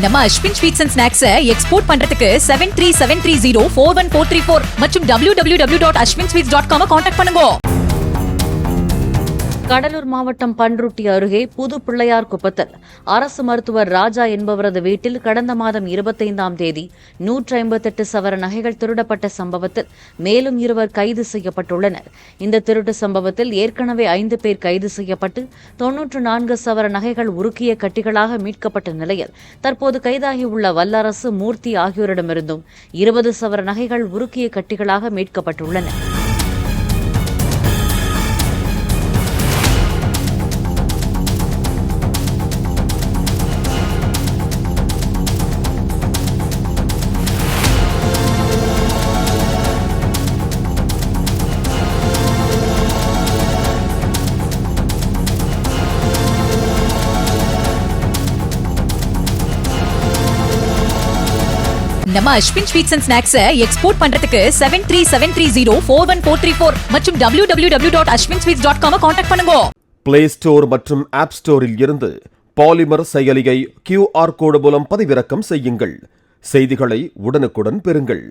நம்ம Ashwin sweets and snacks export பண்றதுக்கு 7373041434 மற்றும் www.ashwinsweets.com கான்டாக்ட் பண்ணுங்க. கடலூர் மாவட்டம் பன்ருட்டி அருகே புது பிள்ளையார் குப்பத்தில் அரசு மருத்துவர் ராஜா என்பவரது வீட்டில் கடந்த மாதம் 25ஆம் தேதி 158 சவர நகைகள் திருடப்பட்ட சம்பவத்தில் மேலும் 2 கைது செய்யப்பட்டுள்ளனர். இந்த திருட்டு சம்பவத்தில் ஏற்கனவே 5 பேர் கைது செய்யப்பட்டு 94 சவர நகைகள் உருக்கிய கட்டிகளாக மீட்கப்பட்ட நிலையில் தற்போது கைதாகியுள்ள வல்லரசு, மூர்த்தி ஆகியோரிடமிருந்தும் 20 சவர நகைகள் உருக்கிய கட்டிகளாக மீட்கப்பட்டுள்ளன. நம்ம Ashwin sweets and snacks export பண்றதுக்கு 7373041434 மற்றும் www.ashwinsweets.com கான்டாக்ட் பண்ணுங்க. பிளே ஸ்டோர் மற்றும் ஆப் ஸ்டோரில் இருந்து பாலிமர் செயலியை QR கோடு மூலம் பதிவிறக்கம் செய்யுங்கள். செய்திகளை உடனுக்குடன் பெறுங்கள்.